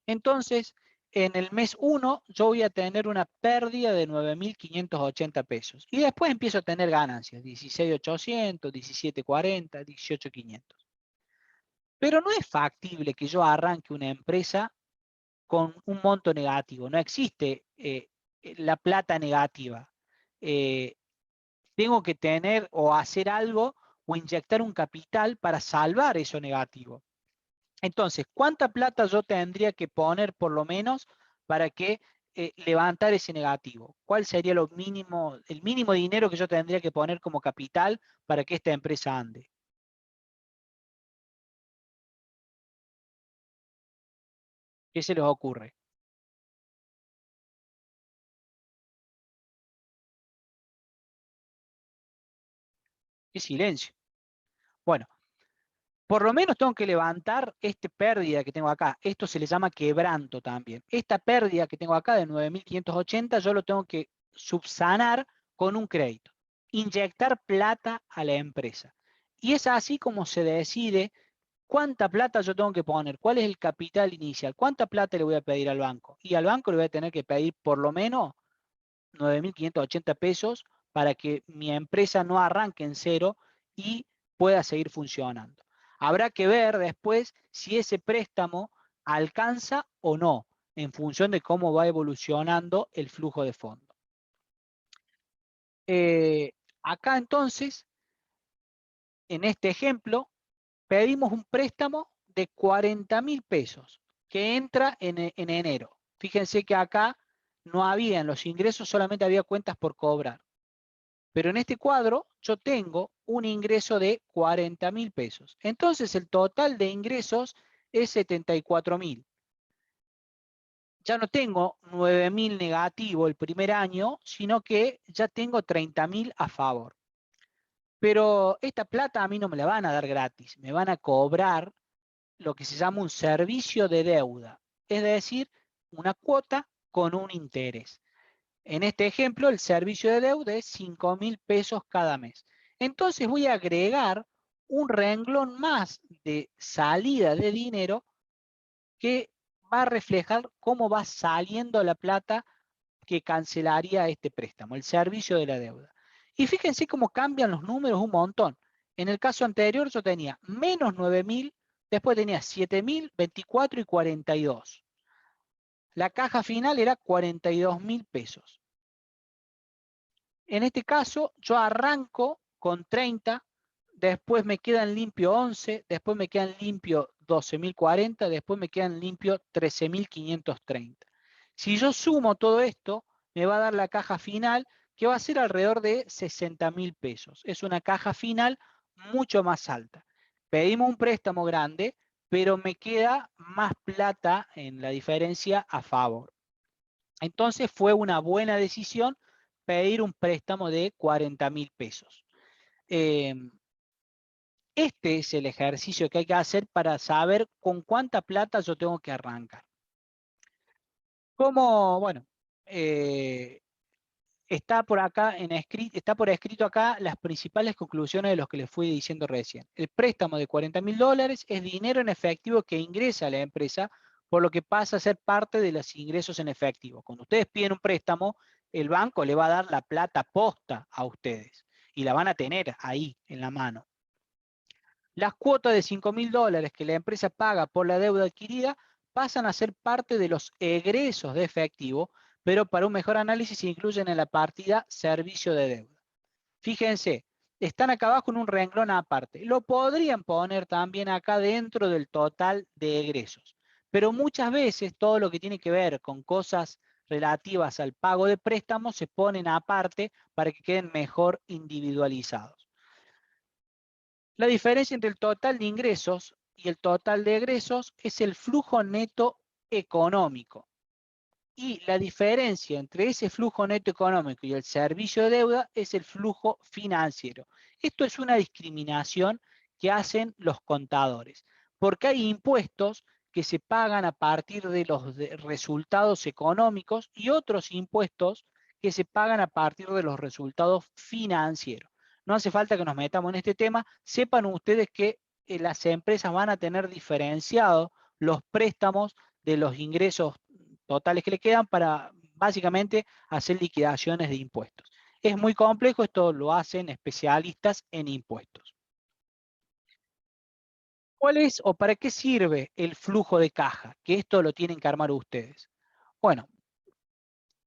Entonces, en el mes 1 yo voy a tener una pérdida de 9.580 pesos. Y después empiezo a tener ganancias, 16.800, 17.40, 18.500. Pero no es factible que yo arranque una empresa con un monto negativo. No existe la plata negativa. Tengo que tener o hacer algo o inyectar un capital para salvar eso negativo. Entonces, ¿cuánta plata yo tendría que poner por lo menos para que levantar ese negativo? ¿Cuál sería el mínimo dinero que yo tendría que poner como capital para que esta empresa ande? ¿Qué se les ocurre? ¿Qué silencio? Bueno, por lo menos tengo que levantar esta pérdida que tengo acá. Esto se le llama quebranto también. Esta pérdida que tengo acá de 9.580 yo lo tengo que subsanar con un crédito. Inyectar plata a la empresa. Y es así como se decide cuánta plata yo tengo que poner, cuál es el capital inicial, cuánta plata le voy a pedir al banco. Y al banco le voy a tener que pedir por lo menos 9.580 pesos para que mi empresa no arranque en cero y pueda seguir funcionando. Habrá que ver después si ese préstamo alcanza o no, en función de cómo va evolucionando el flujo de fondo. Acá entonces, en este ejemplo, pedimos un préstamo de 40.000 pesos que entra en enero. Fíjense que acá no había, en los ingresos solamente había cuentas por cobrar. Pero en este cuadro yo tengo un ingreso de 40.000 pesos. Entonces el total de ingresos es 74.000. Ya no tengo 9.000 negativo el primer año, sino que ya tengo 30.000 a favor. Pero esta plata a mí no me la van a dar gratis. Me van a cobrar lo que se llama un servicio de deuda. Es decir, una cuota con un interés. En este ejemplo, el servicio de deuda es 5.000 pesos cada mes. Entonces voy a agregar un renglón más de salida de dinero que va a reflejar cómo va saliendo la plata que cancelaría este préstamo, el servicio de la deuda. Y fíjense cómo cambian los números un montón. En el caso anterior yo tenía menos 9.000, después tenía 7.000, 24 y 42. La caja final era 42.000 pesos. En este caso yo arranco con 30, después me quedan limpio 11, después me quedan limpio 12.040, después me quedan limpio 13.530. Si yo sumo todo esto, me va a dar la caja final, que va a ser alrededor de 60.000 pesos. Es una caja final mucho más alta. Pedimos un préstamo grande, pero me queda más plata en la diferencia a favor. Entonces fue una buena decisión pedir un préstamo de 40.000 pesos. Este es el ejercicio que hay que hacer para saber con cuánta plata yo tengo que arrancar. Como, bueno, está por escrito acá las principales conclusiones de los que les fui diciendo recién. El préstamo de 40.000 dólares es dinero en efectivo que ingresa a la empresa, por lo que pasa a ser parte de los ingresos en efectivo. Cuando ustedes piden un préstamo, el banco le va a dar la plata posta a ustedes y la van a tener ahí en la mano. Las cuotas de 5.000 dólares que la empresa paga por la deuda adquirida pasan a ser parte de los egresos de efectivo, pero para un mejor análisis se incluyen en la partida servicio de deuda. Fíjense, están acá abajo en un renglón aparte. Lo podrían poner también acá dentro del total de egresos, pero muchas veces todo lo que tiene que ver con cosas relativas al pago de préstamos se ponen aparte para que queden mejor individualizados. La diferencia entre el total de ingresos y el total de egresos es el flujo neto económico. Y la diferencia entre ese flujo neto económico y el servicio de deuda es el flujo financiero. Esto es una discriminación que hacen los contadores, porque hay impuestos que se pagan a partir de los resultados económicos y otros impuestos que se pagan a partir de los resultados financieros. No hace falta que nos metamos en este tema. Sepan ustedes que las empresas van a tener diferenciados los préstamos de los ingresos totales que le quedan para básicamente hacer liquidaciones de impuestos. Es muy complejo, esto lo hacen especialistas en impuestos. ¿Cuál es o para qué sirve el flujo de caja? Que esto lo tienen que armar ustedes. Bueno,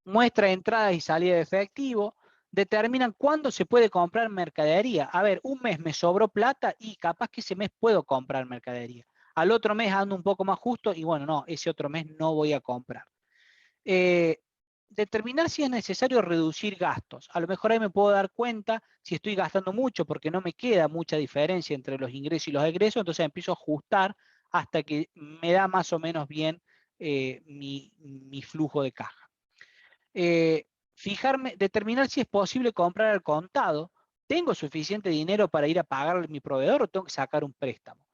muestra entradas y salida de efectivo, determinan cuándo se puede comprar mercadería. A ver, un mes me sobró plata y capaz que ese mes puedo comprar mercadería. Al otro mes ando un poco más justo y bueno, no, ese otro mes no voy a comprar. Determinar si es necesario reducir gastos. A lo mejor ahí me puedo dar cuenta si estoy gastando mucho porque no me queda mucha diferencia entre los ingresos y los egresos, entonces empiezo a ajustar hasta que me da más o menos bien mi flujo de caja. Determinar si es posible comprar al contado. ¿Tengo suficiente dinero para ir a pagarle a mi proveedor o tengo que sacar un préstamo?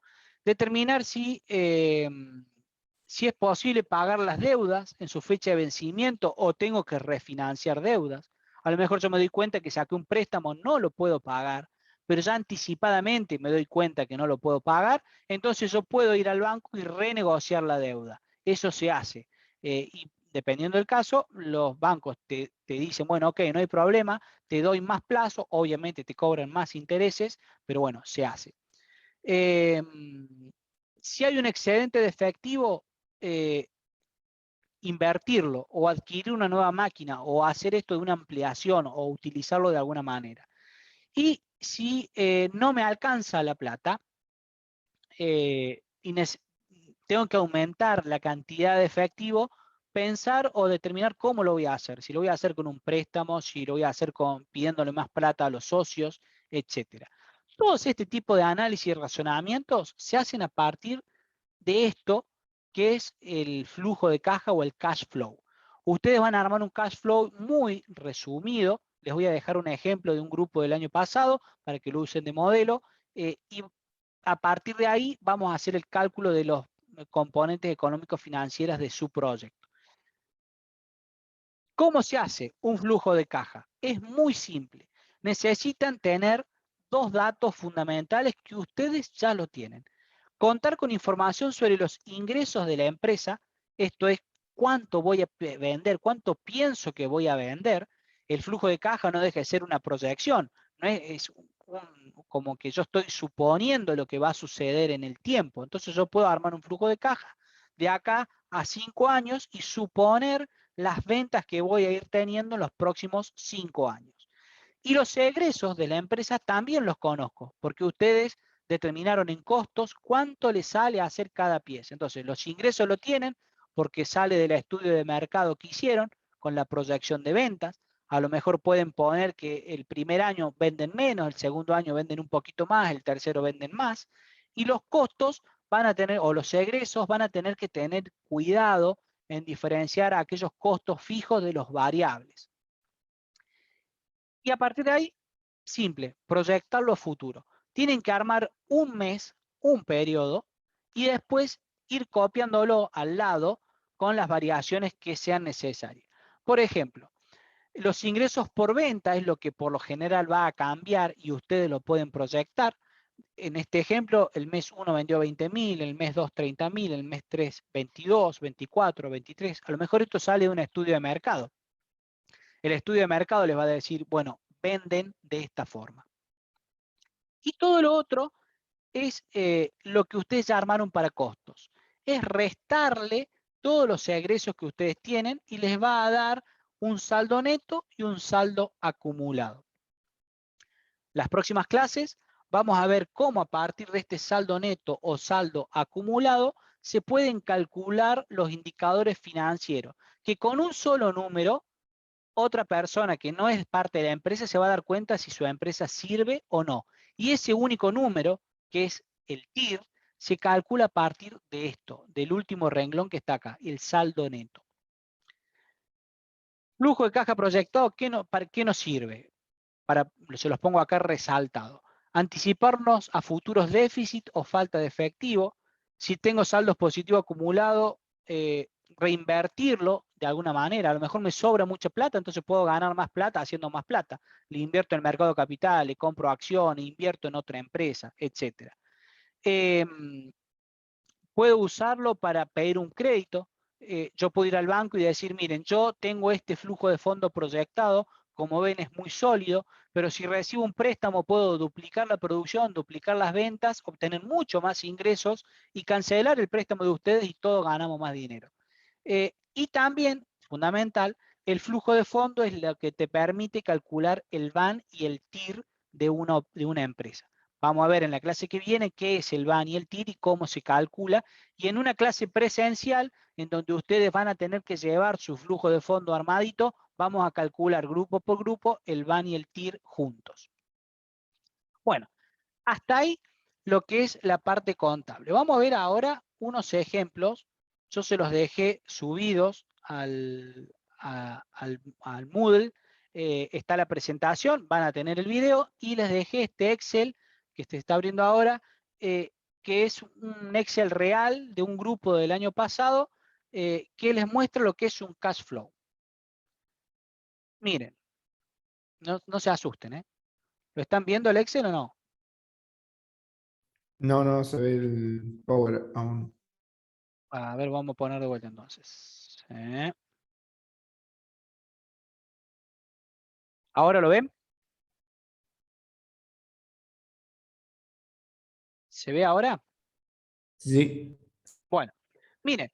Determinar si es posible pagar las deudas en su fecha de vencimiento o tengo que refinanciar deudas. A lo mejor yo me doy cuenta que saqué un préstamo, no lo puedo pagar, pero ya anticipadamente me doy cuenta que no lo puedo pagar, entonces yo puedo ir al banco y renegociar la deuda. Eso se hace. Y dependiendo del caso, los bancos te dicen, bueno, ok, no hay problema, te doy más plazo, obviamente te cobran más intereses, pero bueno, se hace. Si hay un excedente de efectivo, invertirlo o adquirir una nueva máquina o hacer esto de una ampliación o utilizarlo de alguna manera. Y si no me alcanza la plata y tengo que aumentar la cantidad de efectivo, pensar o determinar cómo lo voy a hacer. Si lo voy a hacer con un préstamo, si lo voy a hacer pidiéndole más plata a los socios, etcétera. Todos este tipo de análisis y razonamientos se hacen a partir de esto, que es el flujo de caja o el cash flow. Ustedes van a armar un cash flow muy resumido. Les voy a dejar un ejemplo de un grupo del año pasado para que lo usen de modelo. Y a partir de ahí vamos a hacer el cálculo de los componentes económicos financieros de su proyecto. ¿Cómo se hace un flujo de caja? Es muy simple. Necesitan tener dos datos fundamentales que ustedes ya lo tienen. Contar con información sobre los ingresos de la empresa, esto es cuánto voy a vender, cuánto pienso que voy a vender. El flujo de caja no deja de ser una proyección, no es como que yo estoy suponiendo lo que va a suceder en el tiempo. Entonces yo puedo armar un flujo de caja de acá a 5 años y suponer las ventas que voy a ir teniendo en los próximos 5 años. Y los egresos de la empresa también los conozco, porque ustedes determinaron en costos cuánto les sale a hacer cada pieza. Entonces, los ingresos lo tienen porque sale del estudio de mercado que hicieron con la proyección de ventas. A lo mejor pueden poner que el primer año venden menos, el segundo año venden un poquito más, el tercero venden más. Y los costos van a tener, o los egresos van a tener que tener cuidado en diferenciar aquellos costos fijos de los variables. Y a partir de ahí, simple, proyectarlo a futuro. Tienen que armar un mes, un periodo, y después ir copiándolo al lado con las variaciones que sean necesarias. Por ejemplo, los ingresos por venta es lo que por lo general va a cambiar y ustedes lo pueden proyectar. En este ejemplo, el mes 1 vendió 20.000, el mes 2 30.000, el mes 3 22, 24, 23. A lo mejor esto sale de un estudio de mercado. El estudio de mercado les va a decir, bueno, venden de esta forma. Y todo lo otro es lo que ustedes ya armaron para costos. Es restarle todos los egresos que ustedes tienen y les va a dar un saldo neto y un saldo acumulado. Las próximas clases vamos a ver cómo a partir de este saldo neto o saldo acumulado se pueden calcular los indicadores financieros, que con un solo número otra persona que no es parte de la empresa se va a dar cuenta si su empresa sirve o no. Y ese único número, que es el TIR, se calcula a partir de esto, del último renglón que está acá, el saldo neto. Flujo de caja proyectado, ¿para qué nos sirve? Se los pongo acá resaltado. Anticiparnos a futuros déficits o falta de efectivo. Si tengo saldos positivos acumulados, reinvertirlo de alguna manera. A lo mejor me sobra mucha plata, entonces puedo ganar más plata haciendo más plata. Le invierto en el mercado de capital, le compro acciones, invierto en otra empresa, etc. Puedo usarlo para pedir un crédito. Yo puedo ir al banco y decir, miren, yo tengo este flujo de fondo proyectado, como ven es muy sólido, pero si recibo un préstamo puedo duplicar la producción, duplicar las ventas, obtener mucho más ingresos y cancelar el préstamo de ustedes y todos ganamos más dinero. Y también, fundamental, el flujo de fondo es lo que te permite calcular el VAN y el TIR de una empresa. Vamos a ver en la clase que viene qué es el VAN y el TIR y cómo se calcula. Y en una clase presencial, en donde ustedes van a tener que llevar su flujo de fondo armadito, vamos a calcular grupo por grupo el VAN y el TIR juntos. Bueno, hasta ahí lo que es la parte contable. Vamos a ver ahora unos ejemplos. Yo se los dejé subidos al Moodle. Está la presentación, van a tener el video y les dejé este Excel que se está abriendo ahora, que es un Excel real de un grupo del año pasado que les muestra lo que es un cash flow. Miren, no se asusten, ¿eh? ¿Lo están viendo el Excel o no? No, no se ve el power aún. A ver, vamos a poner de vuelta entonces. ¿Ahora lo ven? ¿Se ve ahora? Sí. Bueno, miren,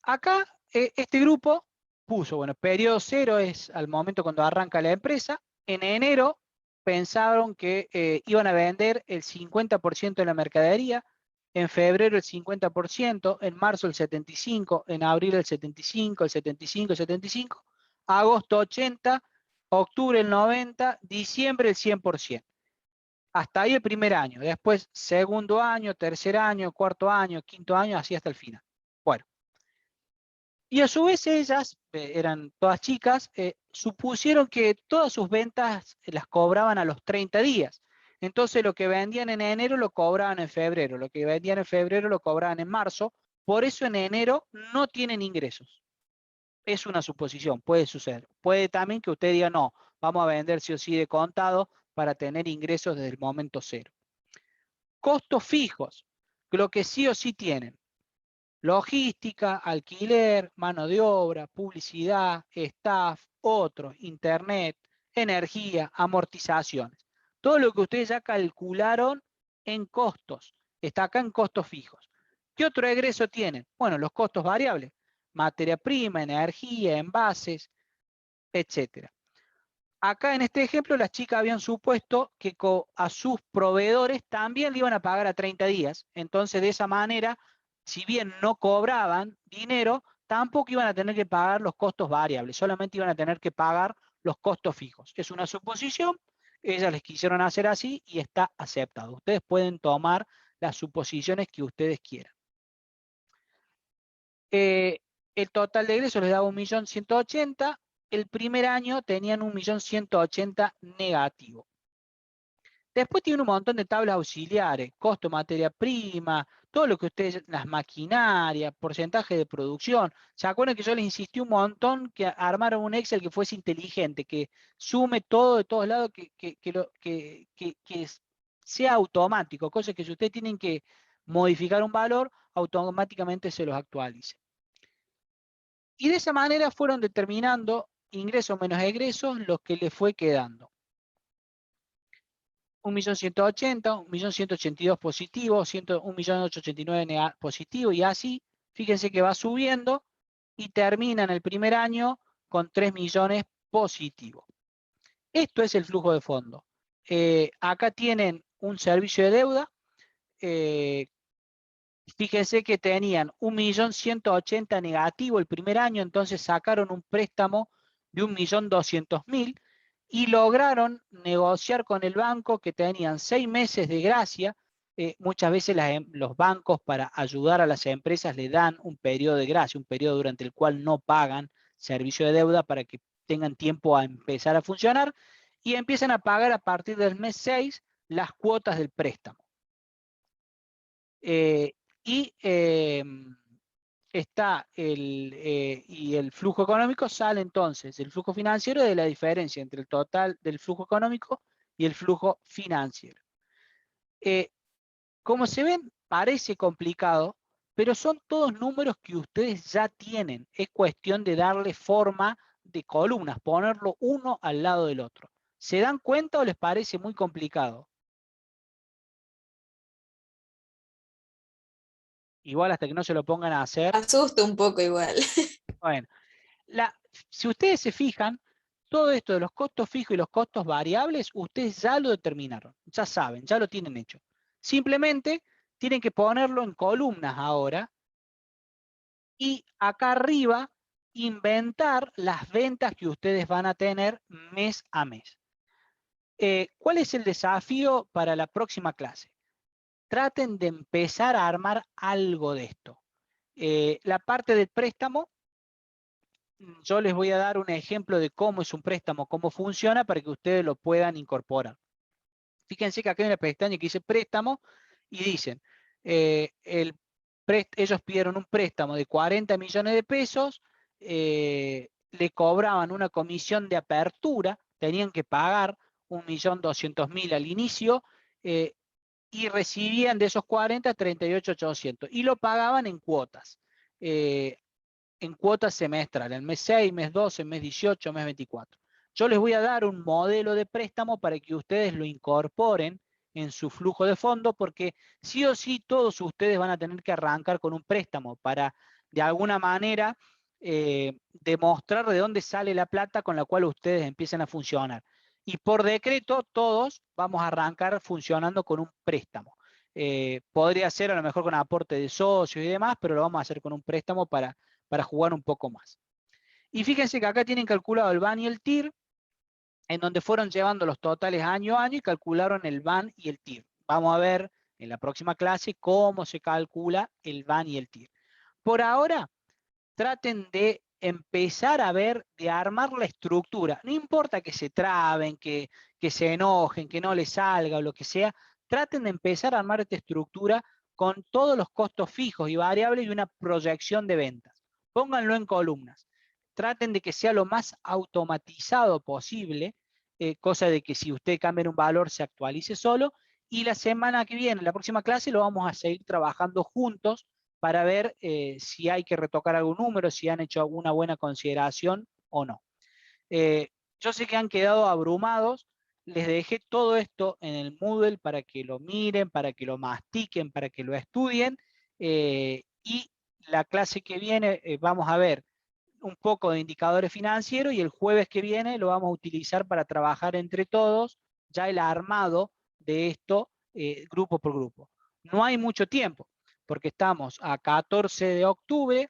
acá este grupo puso, bueno, periodo cero es al momento cuando arranca la empresa. En enero pensaron que iban a vender el 50% de la mercadería, en febrero el 50%, en marzo el 75%, en abril el 75%, el 75%, el 75%, agosto 80%, octubre el 90%, diciembre el 100%. Hasta ahí el primer año, después segundo año, tercer año, cuarto año, quinto año, así hasta el final. Bueno, y a su vez ellas, eran todas chicas, supusieron que todas sus ventas las cobraban a los 30 días. Entonces lo que vendían en enero lo cobraban en febrero, lo que vendían en febrero lo cobraban en marzo, por eso en enero no tienen ingresos. Es una suposición, puede suceder. Puede también que usted diga, no, vamos a vender sí o sí de contado para tener ingresos desde el momento cero. Costos fijos. lo que sí o sí tienen: logística, alquiler, mano de obra, publicidad, staff, otros, internet, energía, amortizaciones. Todo lo que ustedes ya calcularon en costos, está acá en costos fijos. ¿Qué otro egreso tienen? Bueno, los costos variables: materia prima, energía, envases, etc. Acá en este ejemplo las chicas habían supuesto que a sus proveedores también le iban a pagar a 30 días. Entonces, de esa manera, si bien no cobraban dinero, tampoco iban a tener que pagar los costos variables, solamente iban a tener que pagar los costos fijos. Es una suposición, ellas les quisieron hacer así y está aceptado. Ustedes pueden tomar las suposiciones que ustedes quieran. El total de egresos les daba 1.180.000. El primer año tenían 1.180.000 negativo. Después tiene un montón de tablas auxiliares: costo de materia prima, todo lo que ustedes, las maquinarias, porcentaje de producción. ¿Se acuerdan que yo les insistí un montón que armaron un Excel que fuese inteligente, que sume todo de todos lados, que sea automático, cosa que si ustedes tienen que modificar un valor, automáticamente se los actualice? Y de esa manera fueron determinando ingresos menos egresos los que le fue quedando. 1.180.000, 1.182.000 positivo, 1.889.000 positivo, y así, fíjense que va subiendo y termina en el primer año con 3 millones positivo. Esto es el flujo de fondo. Acá tienen un servicio de deuda. Fíjense que tenían 1.180.000 negativo el primer año, entonces sacaron un préstamo de 1.200.000 y lograron negociar con el banco que tenían 6 meses de gracia. Muchas veces los bancos, para ayudar a las empresas, le dan un periodo de gracia, un periodo durante el cual no pagan servicio de deuda para que tengan tiempo a empezar a funcionar, y empiezan a pagar a partir del mes 6 las cuotas del préstamo. Y el flujo económico sale entonces, el flujo financiero, de la diferencia entre el total del flujo económico y el flujo financiero. Como se ven, parece complicado, pero son todos números que ustedes ya tienen. Es cuestión de darle forma de columnas, ponerlo uno al lado del otro. ¿Se dan cuenta o les parece muy complicado? Igual hasta que no se lo pongan a hacer. Asusta un poco igual. Bueno, si ustedes se fijan, todo esto de los costos fijos y los costos variables, ustedes ya lo determinaron, ya saben, ya lo tienen hecho. Simplemente tienen que ponerlo en columnas ahora, y acá arriba inventar las ventas que ustedes van a tener mes a mes. ¿Cuál es el desafío para la próxima clase? Traten de empezar a armar algo de esto. La parte del préstamo, yo les voy a dar un ejemplo de cómo es un préstamo, cómo funciona, para que ustedes lo puedan incorporar. Fíjense que acá hay una pestaña que dice préstamo y dicen, ellos pidieron un préstamo de 40 millones de pesos, le cobraban una comisión de apertura, tenían que pagar 1.200.000 al inicio, y recibían de esos 40, 38.800, y lo pagaban en cuotas. En cuotas semestrales, en mes 6, mes 12, mes 18, mes 24. Yo les voy a dar un modelo de préstamo para que ustedes lo incorporen en su flujo de fondo, porque sí o sí todos ustedes van a tener que arrancar con un préstamo para, de alguna manera, demostrar de dónde sale la plata con la cual ustedes empiezan a funcionar. Y por decreto todos vamos a arrancar funcionando con un préstamo. Podría ser a lo mejor con aporte de socios y demás, pero lo vamos a hacer con un préstamo para jugar un poco más. Y fíjense que acá tienen calculado el BAN y el TIR, en donde fueron llevando los totales año a año y calcularon el BAN y el TIR. Vamos a ver en la próxima clase cómo se calcula el BAN y el TIR. Por ahora, traten de empezar a ver, de armar la estructura. No importa que se traben, que se enojen, que no les salga o lo que sea, traten de empezar a armar esta estructura con todos los costos fijos y variables y una proyección de ventas. Pónganlo en columnas. Traten de que sea lo más automatizado posible, cosa de que si usted cambia un valor se actualice solo, Y la semana que viene, la próxima clase, lo vamos a seguir trabajando juntos para ver si hay que retocar algún número, si han hecho alguna buena consideración o no. Yo sé que han quedado abrumados, les dejé todo esto en el Moodle para que lo miren, para que lo mastiquen, para que lo estudien, y la clase que viene vamos a ver un poco de indicadores financieros y el jueves que viene lo vamos a utilizar para trabajar entre todos ya el armado de esto grupo por grupo. No hay mucho tiempo porque estamos a 14 de octubre,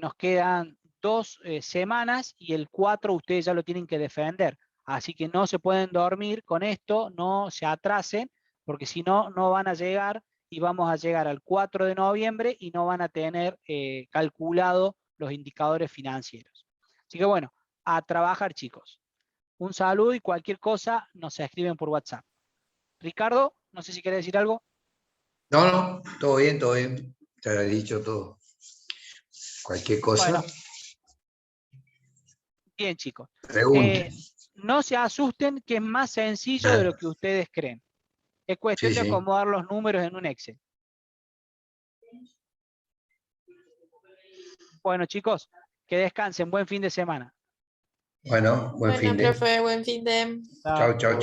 nos quedan 2 semanas y el 4 ustedes ya lo tienen que defender. Así que no se pueden dormir con esto, no se atrasen, porque si no, no van a llegar y vamos a llegar al 4 de noviembre y no van a tener calculado los indicadores financieros. Así que bueno, a trabajar, chicos. Un saludo y cualquier cosa nos escriben por WhatsApp. Ricardo, no sé si quieres decir algo. No, no, todo bien, todo bien. Te había dicho todo. Cualquier cosa, Bueno, bien, chicos. pregunte. No se asusten, que es más sencillo de lo que ustedes creen. Es cuestión Sí, de sí. acomodar los números en un Excel. Bueno, chicos, que descansen. Buen fin de semana. Bueno, buen Bueno, fin de. profe, buen fin de. Chao. Chao, chao, chao.